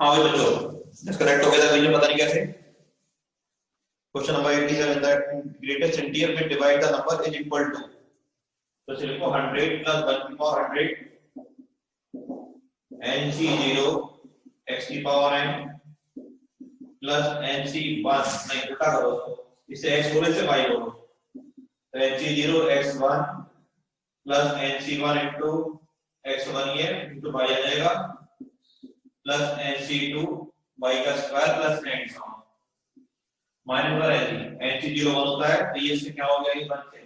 हाँ भाई बच्चों, डिस्कनेक्ट हो गया था, मुझे पता नहीं कैसे। Question number 87 that greatest integer में divide the number is equal to, तो सिर्फ 100 प्लस 1 की पावर 100 nc0 x की पावर n प्लस nc1, नहीं उल्टा करो, इसे x बोलो इसे y बोलो, तो nc0 x1 plus nc1 into x1 ये इंटू y आ जाएगा प्लस nc2 y का स्क्वायर प्लस n माइनस पर nc0 1 होता है, तो ये इससे क्या हो गया, ये 1 से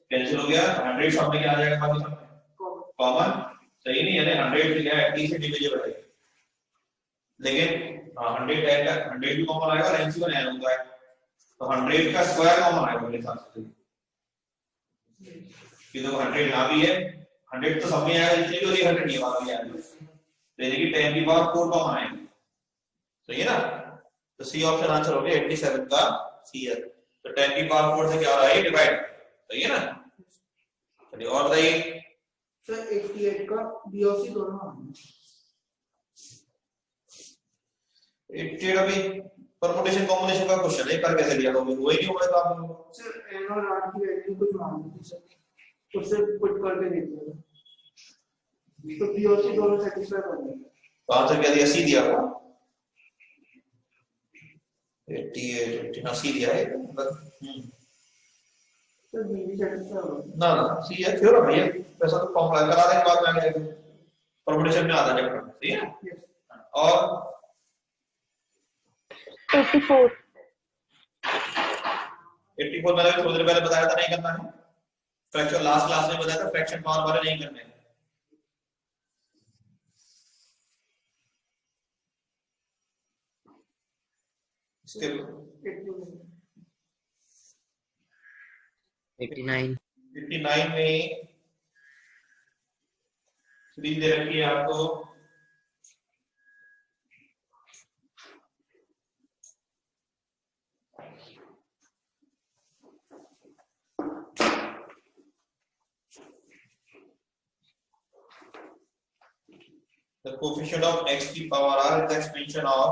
कैंसिल हो गया। 100 सब में क्या आ जाएगा, बाकी सब में कॉमन, सही नहीं, यानी 100 से क्या है, t से डिविजिबल है, लेकिन 100 10 तक 100 भी कॉमन आएगा और nc1 n होता है, तो 100 का स्क्वायर कॉमन आएगा मेरे हिसाब से, कि देखो 100 यहां भी है, 100 तो सब में आएगा, जितनी भी होगी 100 ये वाला भी आएगा, यानी कि 10 की पावर 4 कॉमन आएगी, सही है ना। तो सी ऑप्शन आंसर हो गया 87 का सी है। तो 10 की पावर 4 से क्या हो रहा है, डिवाइड, सही है ना। चलिए और बताइए सर 88 का बी और सी दोनों 88 अभी परमुटेशन कॉम्बिनेशन का क्वेश्चन है, कर कैसे लिया, तो वो ही नहीं होगा, तो आप सर एन और आर की वैल्यू कुछ मान लीजिए सर, उससे पुट करके देखिए, तो बी और सी दोनों सेटिस्फाई हो जाएंगे। तो आंसर क्या दिया, सी दिया था 88 हाँ सी दिया है सर बी भी सेटिस्फाई हो ना ना सी है, क्यों ना भैया, वैसा तो फॉर्मूला करा देंगे बाद में आगे परमुटेशन में आता है, सही है। और 84 मैंने थोड़ी देर पहले बताया था नहीं करना है, फ्रैक्शन लास्ट क्लास में बताया था, फ्रैक्शन पावर वाले नहीं करने हैं। इसके 89 में 3 दे रखी है आपको, the coefficient of x की power r is the expansion of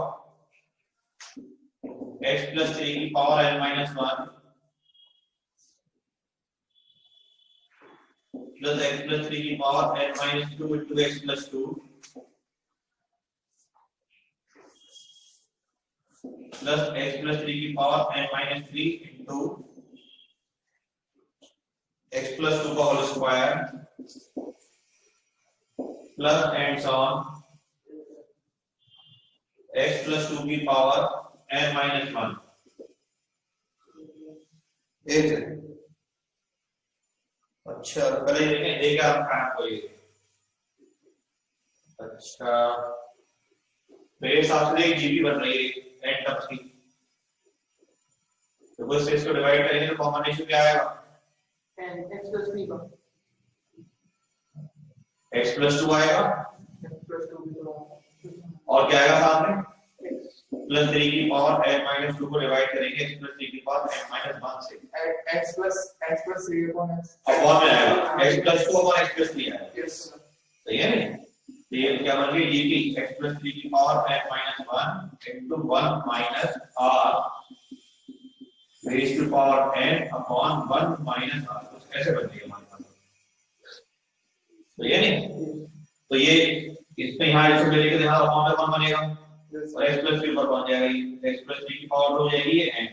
x plus 3 की power n minus 1 plus x plus 3 की power n minus 2 into x plus 2 plus x plus 3 की power n minus 3 into x plus 2 का whole square plus and so on x plus 2 की power n minus 1 एक। अच्छा पहले देखें देखा आपका कोई, अच्छा मेरे हिसाब से एक जीबी बन रही है n टर्म्स की, तो बस इसको डिवाइड करेंगे तो कॉमन रेशियो क्या आएगा, x plus 3 का x plus 2 आएगा, x plus 2 और क्या आएगा साथ में प्लस 3 की पावर n minus 2 को डिवाइड करेंगे x plus 3 की पावर n minus 1 से, x plus 3 upon x upon में आएगा x plus 2 upon x plus 3 आएगा, यस सर सही है ना। तो ये क्या बन गया, dt x plus 3 की power n minus 1 into 1 minus r raised to power n upon 1 minus r, तो कैसे बन गई हमारे पास, तो ये नहीं, तो ये इसमें यहाँ इसको लेके यहाँ अपॉन में 1 बनेगा और x plus 3 पर बन जाएगा, x plus 3 की पावर हो जाएगी ये n,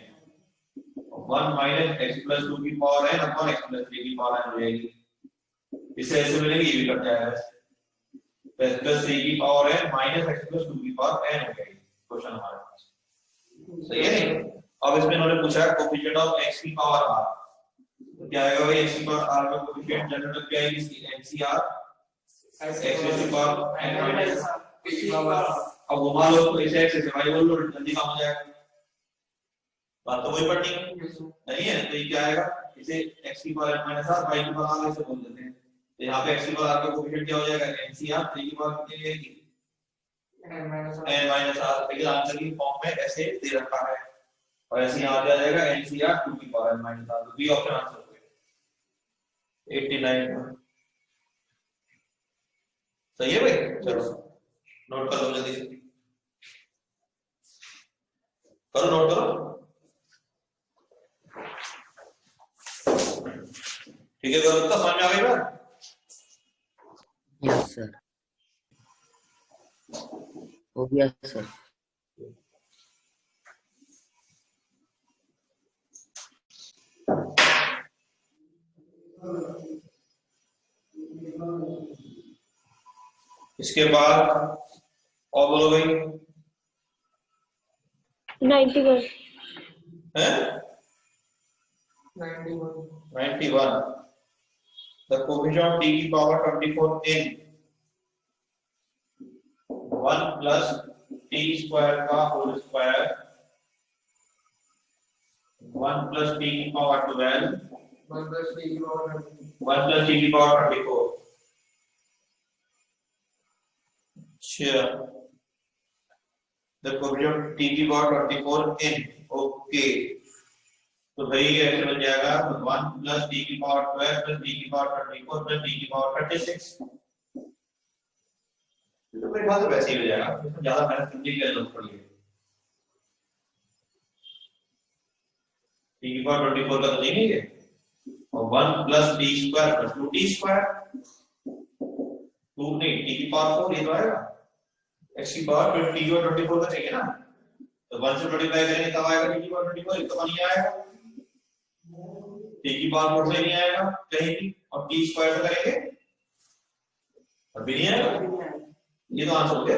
1 minus x plus 2 की power n upon x plus 3 की पावर n हो जाएगी, इससे ऐसे मिलेगी ये भी कट जाएगा, x plus 3 की power n minus x plus 2 की पावर n हो जाएगी क्वेश्चन हमारे पास, सही है नहीं। अब इसमें उन्होंने पूछा कोएफिशिएंट ऑफ x की पावर r, तो क्या आएगा भाई, x की पावर r का कोएफिशिएंट जनरल क्या आएगी, ncr x की पावर n minus, अब घुमा लो तो इसे x से डिवाइड कर लो, जल्दी काम हो जाएगा, बात तो वही पढ़नी नहीं है। तो ये क्या आएगा, इसे x की power n minus r y की पावर r ऐसे बोल देते हैं, तो यहाँ पे x की पावर r का कोएफिशिएंट क्या हो जाएगा, ncr 3 की पावर कितनी आएगी n minus r, लेकिन आंसर की फॉर्म में ऐसे दे रखा है, और ऐसे यहाँ आ जाएगा ncr 2 की पावर n minus r, तो बी ऑप्शन आंसर हो गया 89, सही है भाई। चलो नोट कर लो जल्दी से। करो, नोट करो। ठीक है, करो, तो समझ में आ गई बात? यस सर, हो गया सर। इसके बाद और बोलो भाई। 91 है 91। The coefficient of t की power 24 in 1 plus t square का whole square 1 plus t की power 12 1 plus t की power 24। अच्छा, the coefficient of t की power 24 in, ओके। तो भाई ऐसे बन जाएगा 1 plus t की पावर 12 plus t की पावर 24 plus t की पावर 36। तो मेरे ख्याल से वैसे ही हो जाएगा, ज्यादा मेहनत करने की जरूरत पड़ी है। t की पावर 24 का तो नहीं है, और 1 plus t square plus 2t square, 2 नहीं, t की पावर 4 ये तो आएगा, x की पावर 20 और 24 का चाहिए ना, तो 1 से मल्टीप्लाई करेंगे तब आएगा t की पावर 24, ये तो नहीं आएगा। t की पावर 4 से नहीं आएगा कहीं भी, और t स्क्वायर से करेंगे अभी नहीं आएगा। ये तो आंसर हो गया।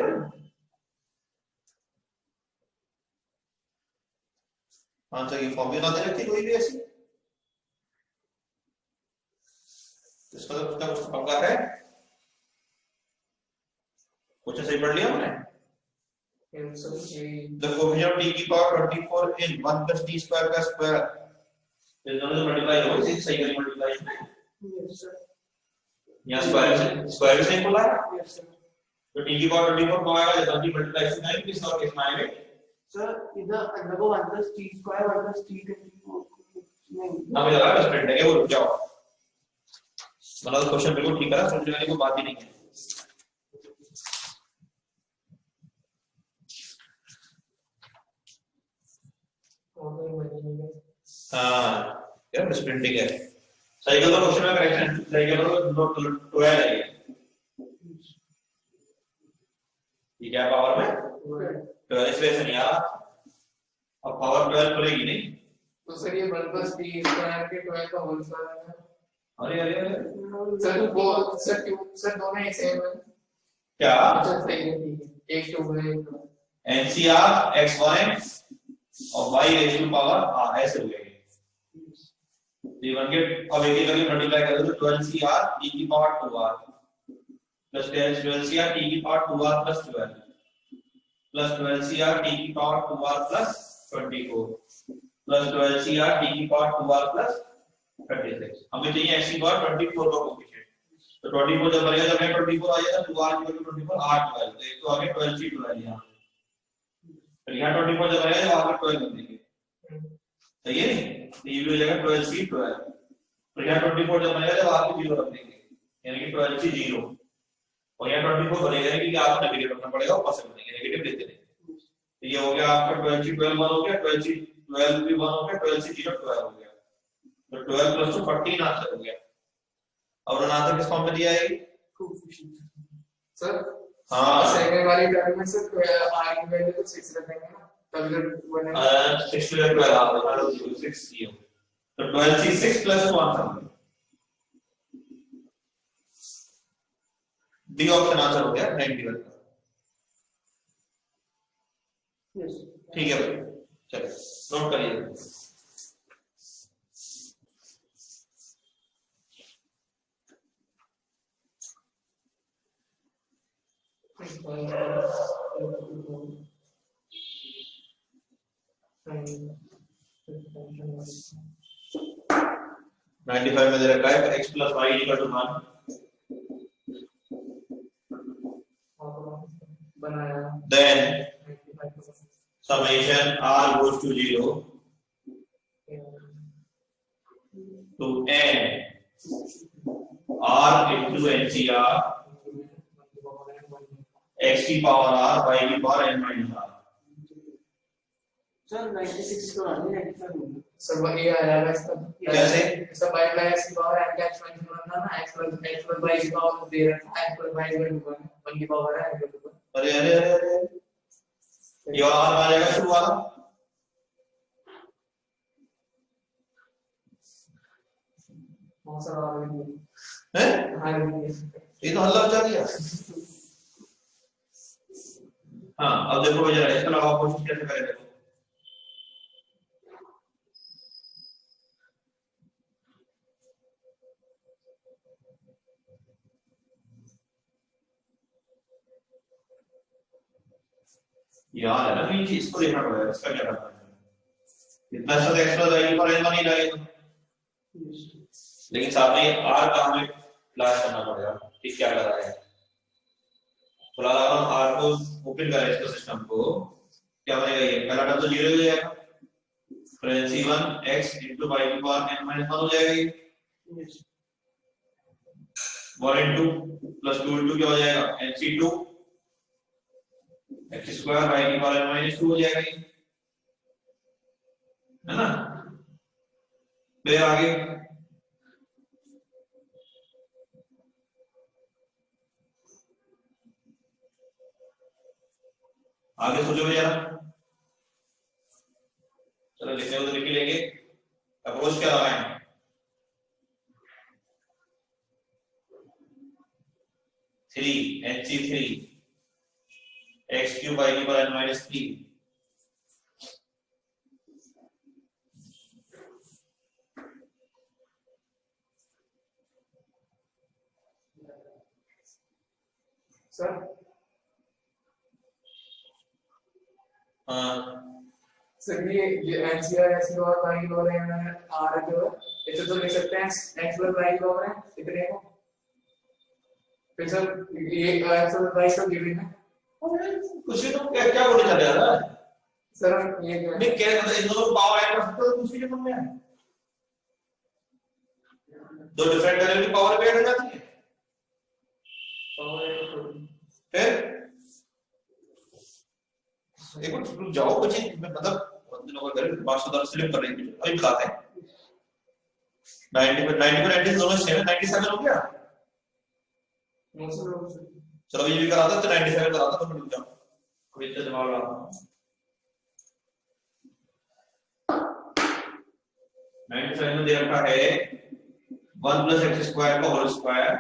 आंसर की फॉर्मूला दे रखी कोई भी ऐसी, इसका तो कुछ पंगा है। कुछ सही पढ़ लिया हमने। The coefficient of t की power 24 in 1 plus t square का स्क्वायर, ये दोनों से मल्टीप्लाई हो, इसी सही करें मल्टीप्लाई। यहाँ स्क्वायर से ही बोला है। तो t की पावर 24 को आएगा, जब हम मल्टीप्लाई करेंगे किस और किस में आएगा सर? इधर undergo 1 plus t square 1 plus t 24 नहीं, हमें लगा बस प्रिंट है वो, रुक जाओ। मतलब क्वेश्चन बिल्कुल ठीक करा, समझने वाली कोई बात ही नहीं है। हाँ यार, बस प्रिंटिंग है। सही करो क्वेश्चन में करेक्शन, सही करो, नोट 12 है ये क्या पावर में 12, इस वजह से नहीं आ रहा। अब पावर 12 पड़ेगी नहीं, तो सर ये 1 plus t square के 12 का होल स्क्वायर है। अरे अरे अरे सर वो सर दोनों एक सेम है क्या? अच्छा सही है, ठीक है, एक टू है NCR x1 और y रेज़ टू पावर ऐसे हो गया। ये बन गया, अब एक एक करके मल्टीप्लाई करें तो 12CR t की power 2r plus 12CR t की power 2r plus 12 plus 12CR t की power 2r plus 24 plus 12CR t की पावर 2r प्लस 36। हमें चाहिए x की पावर 24 का कोएफिशिएंट, तो 24 जब बनेगा, जब 24 आ जाएगा 2r 24 8 12, तो एक तो आगे 12c 12 यहां, फिर यहां 24 जब आएगा तो आगे 12 बन देंगे, सही है नहीं? ये भी हो जाएगा 12c 12, तो यहां 24 जब बनेगा जब आगे 0 रख देंगे, यानी कि 12c 0, और यहां 24 बनेगा कि आपको नेगेटिव रखना पड़ेगा, ऊपर से बनेंगे नेगेटिव लेते रहेंगे। तो ये हो गया आपका 12c 12 1 हो गया, 12c 12 भी 1 हो गया, 12c 0 12 हो गया, तो 12 + 2 14 आंसर हो गया। और आंसर किस फॉर्म में दिया है सर? हां, सेकंड वाली टर्म में सर r की वैल्यू तो 6 रखेंगे ना, तब जब 6 to 12 आ रहा है, 6 ये, तो 12c 6 + 2 आंसर हो गया। डी ऑप्शन आंसर हो गया 91 का। यस ठीक है भाई, चलो नोट करिए। नाइन्टी फाइव में दे रखा है x + y = 1, बनाया then summation r goes to 0 to n r into NCR x की पावर r y की पावर n - r। सर 96 तो आनी है 95 होगी सर वो ये आ जाएगा इसका कैसे? इसका बाय बाय x की पावर n का एक्सपेंशन करना ना x प्लस y की पावर दे रखा है x plus y equal to 1 की पावर है n इक्वल टू 1 अरे अरे अरे अरे ये वाला आ जाएगा शुरू वाला बहुत सारा आ रहा है है ये तो हल्ला बचा दिया हाँ अब देखो जरा इसका लगाओ कोशिश कैसे करें देखो यार है ना ये चीज इसको देखना पड़ेगा इसका क्या करना है इतना सा एक्स्ट्रा जाएगी पर एन नहीं लगेगा लेकिन साथ में आर का हमें क्लास करना पड़ेगा कि क्या कर रहा है फिलहाल हम आर को ओपन करें इसको सिस्टम को क्या बनेगा ये पहला टर्म तो 0 हो जाएगा फिर c1 x into y की पावर n minus 1 हो जाएगा ये 1 into plus 2 into क्या हो जाएगा nc2 x square y की पावर n minus 2 हो जाएगा ये है ना फिर आगे आगे सोचो भैया चलो लिखने को तो लिख ही लेंगे अप्रोच क्या लगाएं 3 nc3 x cube y की पावर n minus 3 सर हाँ सर ये एनसीआर ऐसे और बाई हो रहे हैं आर जो है इसे तो लिख सकते हैं एक्स प्लस वाई हो रहे हैं इतने को फिर सर ये एक्स प्लस वाई का गिवन है कुछ भी तो क्या क्या बोले चले जा रहा है सर ये नहीं क्या मतलब इन दोनों को पावर ऐड कर सकते हो दूसरी जगह में दो डिफरेंट वैल्यू की पावर पे ऐड हो जाती है फिर एक मिनट रुक जाओ कुछ मतलब दिनों का घर बात सुधार स्लिप कर रही है अभी बताते हैं 90 पर 90 दोनों सेम है 97 हो गया चलो ये भी कराता तो 97 कराता तो रुक जाओ अभी इतना जवाब रहा 97 में दे रखा है 1 plus x square का होल स्क्वायर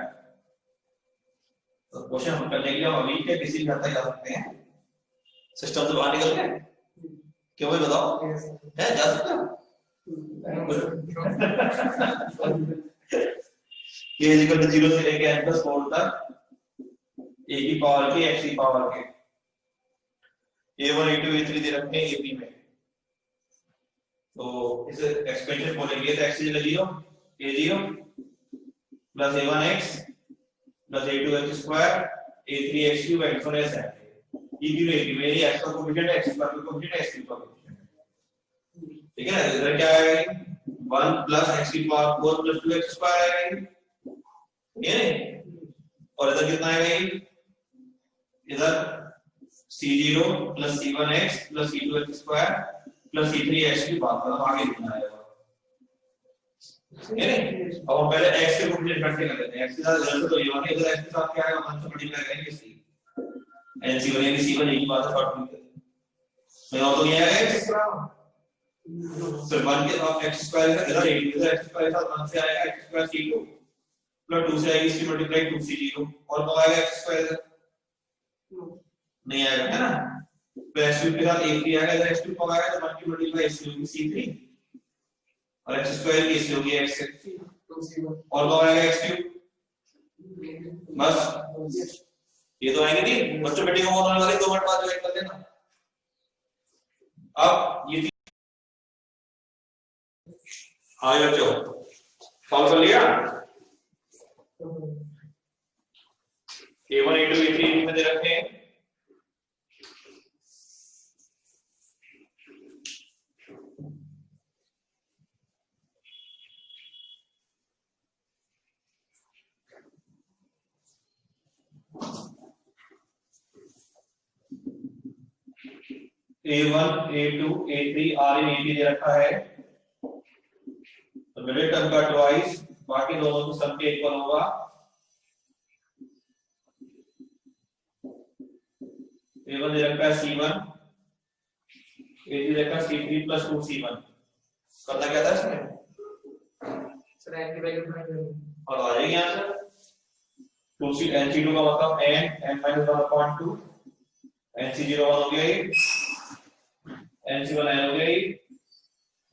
तो क्वेश्चन हम करने के लिए हम अभी के किसी भी हद तक जा सकते हैं सिस्टम से बाहर निकल के क्यों भाई बताओ है जा सकते हो k is equal to 0 से लेके n plus 4 तक a की पावर के x की पावर के a1 a2 a3 दे रखे हैं a3 में तो इसे एक्सपेंशन बोलेंगे तो x is equal to 0 a0 plus a1x plus a2x square a3x cube x1 s है ये मेरी x का कोएफिशिएंट है x का कोएफिशिएंट है x का कोएफिशिएंट ठीक है ना इधर क्या आएगा 1 plus x की पावर 4 plus 2x स्क्वायर आएगा ये नहीं और इधर कितना आएगा ये इधर c0 plus c1x plus c2x square plus c3x की बात मतलब आगे लिखना आएगा ये नहीं अब हम पहले x के कोएफिशिएंट करते हैं x के साथ इधर तो ये 1 है इधर x के साथ क्या आएगा 1 से मल्टीप्लाई करेंगे c NC1 यानी C1 एक ही बात है शॉर्ट में मैं और तो ये आएगा फिर 1 के साथ x स्क्वायर का इधर x स्क्वायर के साथ 1 से आएगा x स्क्वायर c2 प्लस 2 से आएगी c मल्टीप्लाई 2c0 और कब आएगा x स्क्वायर नहीं आएगा है ना तो x क्यूब के साथ a3 आएगा इधर x क्यूब कब आएगा तो 1 की मल्टीप्लाई x होगी c3 और x स्क्वायर की इससे होगी x और कब आएगा x क्यूब बस ये तो आएंगे नहीं बच्चों बेटी को होने वाली 2 मिनट बाद ज्वाइन कर देना अब ये हाँ बच्चों सॉल्व कर लिया a1 a2 a3 में दे रखे हैं A1 A2 A3 R इन AB दे रखा है, तो मिडिल टर्म का ट्वाइस बाकी दोनों को सम के इक्वल होगा। A1 दे रखा है C1, A3 दे रखा है C3 प्लस 2C1। करना क्या था इसमें? सर n की वैल्यू फाइंड करनी और आ जाएगी आंसर। 2C NC2 का मतलब n-1/2, NC0 1 हो गया ये, NC1 n हो गया ये,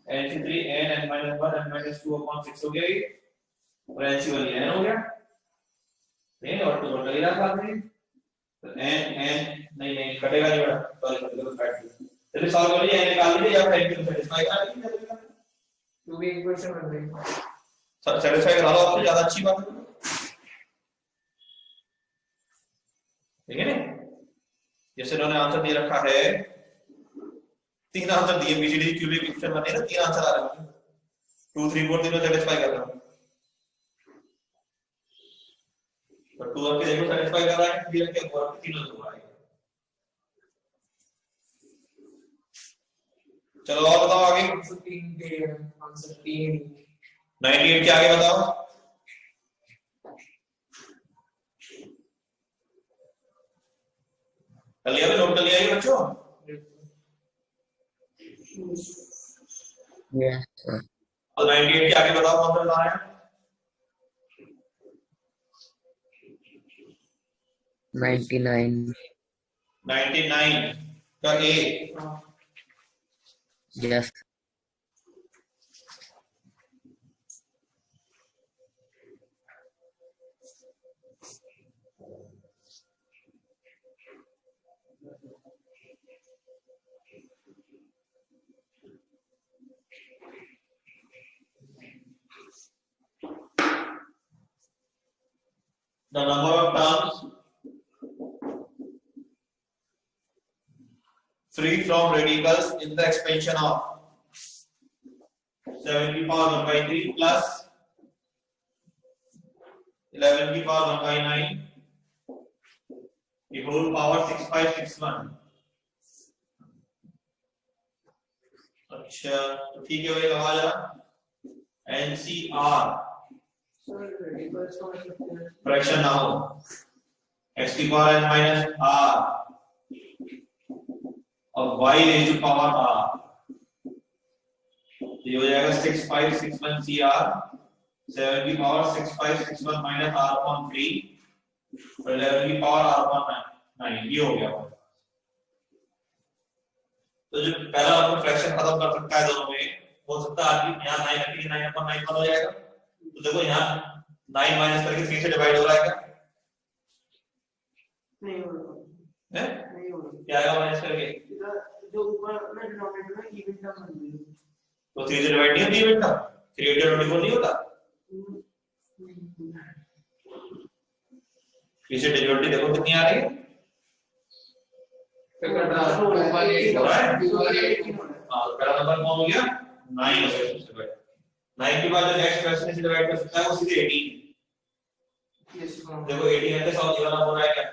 NC3 n-1 n-2/6 हो गया ये, और NC1 ये n हो गया। नहीं और तो टोटल ही रहा साथ में, तो n नहीं कटेगा नहीं बेटा, सॉरी कटेगा तो काट दो। चलिए सॉल्व करिए, n निकाल लीजिए या फिर n को सेटिस्फाई करा लीजिए। टू भी इक्वेशन बन गई। सर सेटिस्फाई करा लो आपसे ज्यादा अच्छी बात है, ठीक है ना? जैसे इन्होंने आंसर दे रखा है, 3 आंसर दिए, बीसीडी क्यूबिक इक्वेशन बने ना, 3 आंसर आ रहे हैं, 2 3 4 तीनों सेटिस्फाई कर रहा है। तो 2 आपके देखो सेटिस्फाई कर रहा है, 3 के और तीनों तो आ रहे हैं। चलो और बताओ आगे। आंसर 3 के आंसर 3 98 के आगे बताओ। कर लिया नोट कर लिया ये बच्चों? Yes sir. और 98 के आगे बताओ कौन सा बता रहा है? 99। 99 का ए। Yes. The number of terms free from radicals in the expansion of 7 की पावर 1 by 3 plus 11 की पावर 1 by 9 की होल पावर 6561। अच्छा तो ठीक है भाई, लगा जरा NCR फ्रैक्शन ना हो, x की पावर n माइनस r और y raise to power r, ये हो जाएगा 6561 CR, 7 की पावर 6561 माइनस r अपॉन 3 और 11 की पावर r अपॉन 9, ये हो गया। तो जो पहला अपन फ्रैक्शन खत्म कर सकता है दोनों में, हो सकता है आगे यहाँ 9 रखिए, 9 अपॉन 9 हो जाएगा। तो देखो यहाँ 9 माइनस करके 3 से डिवाइड हो रहा है क्या? नहीं हो रहा है, नहीं हो रहा। क्या आएगा माइनस करके? जो ऊपर में डिनोमिनेटर में इवन टर्म बन गई, तो 3 से डिवाइड नहीं होती इवन टर्म, 3 24 नहीं होता। 3 से डिवाइड देखो कितनी आ रही है, फिर कट रहा है 218 हो रहा है। 218 हां पहला नंबर कौन हो गया? 9 हो गया सबसे पहले। 9 के बाद जो नेक्स्ट फ्रैक्शन से डिवाइड कर सकता है वो सीधे 18। यस देखो 18 है तो 100 वाला हो रहा है क्या?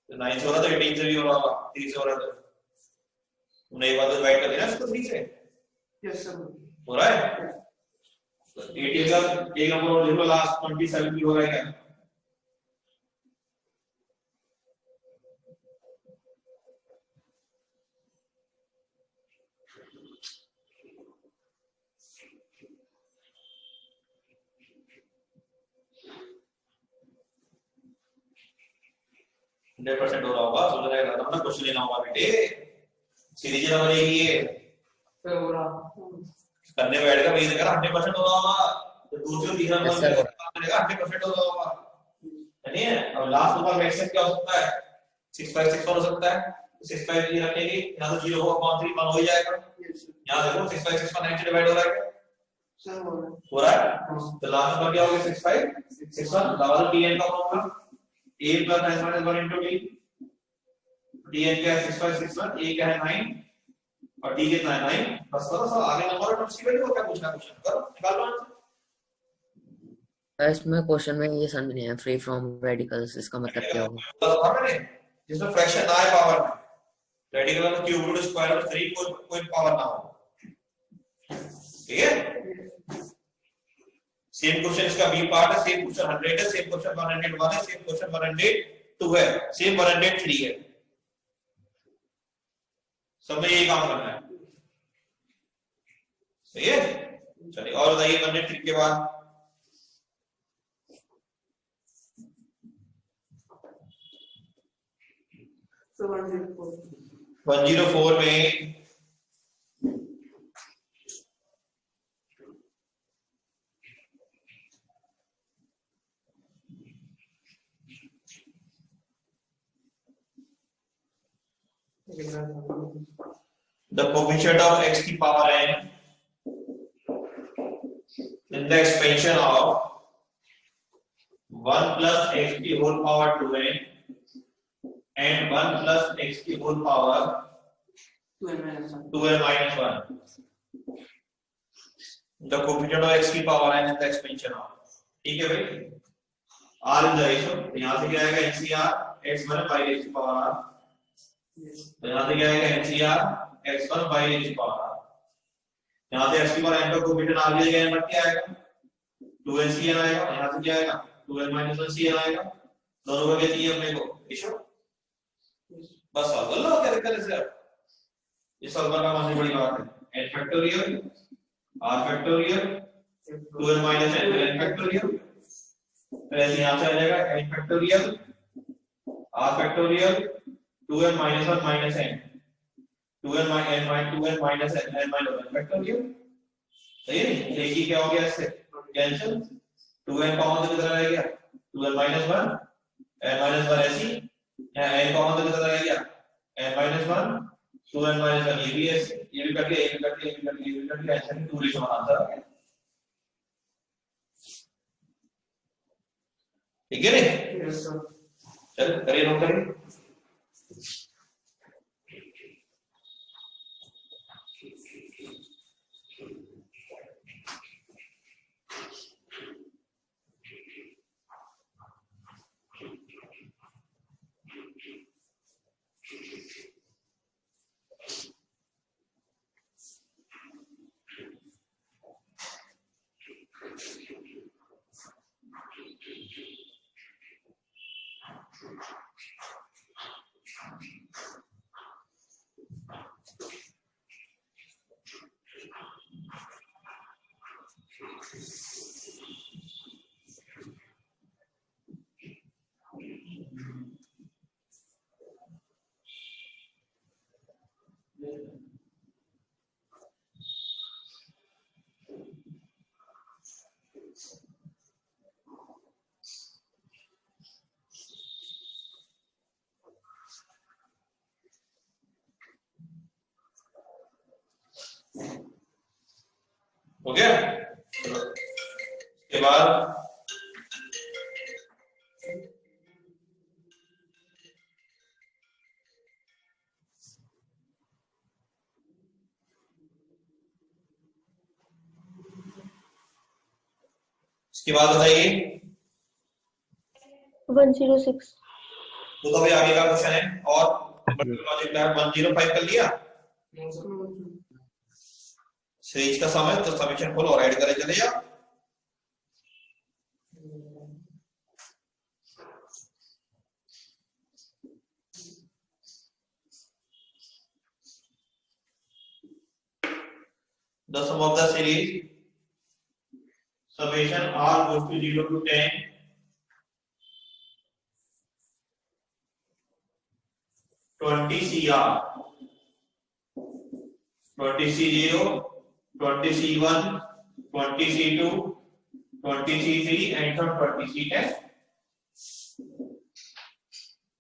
तो 9 से हो रहा तो 18 से भी हो रहा होगा, 3 से हो रहा तो उन्हें एक बार तो डिवाइड कर देना इसको 3 से, यस सर हो रहा है। तो 18 का एक नंबर और देखो लास्ट 27 भी हो रहा है क्या? हंड्रेड परसेंट हो रहा होगा, सोचा जाएगा ना क्वेश्चन लेना होगा बेटे, सीरीज नंबर एक ही है, फिर हो रहा करने बैठेगा वही देखेगा 100% हो रहा होगा। तो दूसरे तीसरा नंबर मिलेगा 100% हो रहा होगा, नहीं है? अब लास्ट नंबर मैक्सिमम क्या हो सकता है? 6561 हो सकता है, 65 ये रखेंगे, यहां तो 0 होगा, 1 हो ही जाएगा। यहां देखो 6561 9 से डिवाइड हो रहा है क्या? सर हो रहा है। तो लास्ट नंबर क्या हो गया? 6561 डबल tn का formula a plus n minus 1 into t, tn क्या है? 6561, a क्या है? 9 और t कितना है? 9। बस करो सब, आगे नंबर और टर्म्स की वैल्यू को क्या पूछना है, क्वेश्चन करो निकाल लो आंसर। इसमें क्वेश्चन में ये समझ नहीं है, फ्री फ्रॉम रेडिकल्स इसका मतलब क्या होगा? तो मैंने जिसमें फ्रैक्शन ना आए पावर में, रेडिकल का क्यूब रूट स्क्वायर रूट 3 कोई पावर ना हो, ठीक है। सेम क्वेश्चन इसका बी पार्ट है, सेम क्वेश्चन 100 है, सेम क्वेश्चन 101 है, सेम क्वेश्चन 102 है, सेम 103 है, सब में यही काम करना है, सही है। चलिए और बताइए 103 के बाद So 104. 104 में the coefficient of x की power n in the expansion of 1 plus x की whole power 2n and 1 plus x की whole power 2n minus 1. The coefficient of x की power n in the expansion of, ठीक है भाई, r in the ratio, तो यहाँ से क्या आएगा NCR x1 by h की power r, तो यहाँ से क्या आएगा NCR x1 by h की power r, यहाँ से x की power n का कोएफिशिएंट r लिया गया है, क्या आएगा 2ncn आएगा, यहाँ से क्या आएगा 2n minus 1cn आएगा, दोनों का क्या चाहिए अपने को रेशियो, बस सॉल्व कर लो, क्या दिक्कत है सर, ये सॉल्व करना कौन सी बड़ी बात है, n factorial r factorial 2n minus n factorial, फिर ऐसे यहाँ से आ जाएगा n factorial r factorial 2n minus 1 minus n 2n minus n minus 1 factorial, सही है। एक ही क्या हो गया इससे कैंसिल, 2n कॉमन तो कितना रह गया 2n minus 1 n minus 1 ऐसी, यहाँ n कॉमन तो कितना रह गया n minus 1 2n minus 1, ये भी ऐसे, ये भी कट गया, ये भी कट गया, ये भी कट गया, ये भी कट गया, ऐसे नहीं पूरी समान आंसर आ गया, ठीक है नहीं। Yes, sir. चल करिए नोट करिए। हो गया, के बाद इसके बाद बताइए 106. तो भाई आगे का क्वेश्चन है, और लॉजिक लैब 105 कर लिया, सीरीज का समय तो समीकरण खोलो और ऐड करे चले जाओ। The sum of the series summation r goes to 0 to 10 20 cr 20 c0 20 c1 20 c2 20 c3 and 20 c10,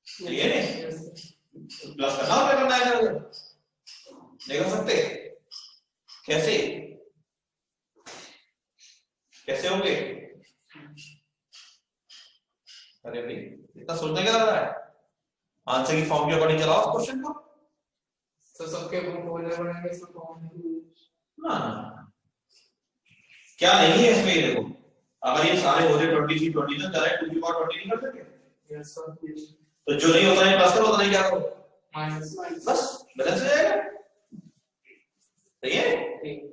सही है नहीं, प्लस करना होगा, करना है, नहीं कर सकते, कैसे कैसे होंगे, अरे भाई इतना सोचने क्या लग रहा है, आंसर की फॉर्म के अकॉर्डिंग चलाओ क्वेश्चन को, तो सबके ग्रुप हो जाएंगे इसमें फॉर्म ना क्या नहीं है इसमें, ये देखो अगर ये सारे हो जाए 20 20 तो डायरेक्ट 2 की पावर 20 नहीं कर सकते, यस सर, तो जो नहीं होता है प्लस करो, होता नहीं क्या करो माइनस बस बैलेंस हो जाएगा। सही है। ठीक।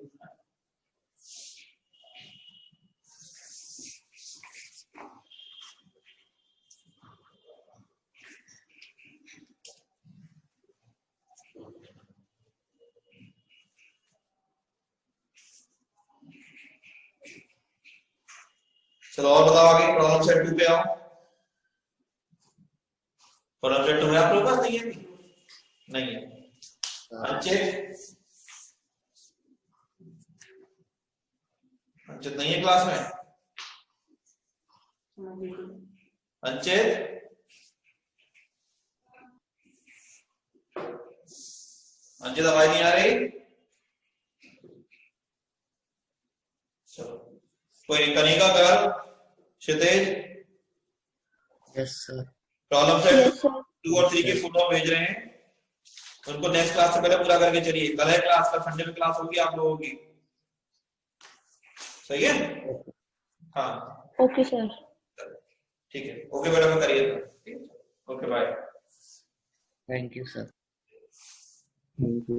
चलो और बताओ आगे, प्रॉब्लम सेट 2 पे आओ। प्रॉब्लम सेट 2 में आप लोगों के पास नहीं है? नहीं है। अंचित अंचित नहीं है क्लास में? अंचित अंचित आवाज नहीं आ रही? चलो कोई नहीं, कनिका कर, क्षितिज यस सर। प्रॉब्लम सेट 2 और 3 की फोटो भेज रहे हैं, उनको नेक्स्ट क्लास से पहले पूरा करके चलिए। कल है क्लास, का संडे में क्लास होगी आप लोगों की। सही है? हाँ ओके सर। ठीक है, ओके मैडम करिए। Okay bye. Thank you sir. Thank you.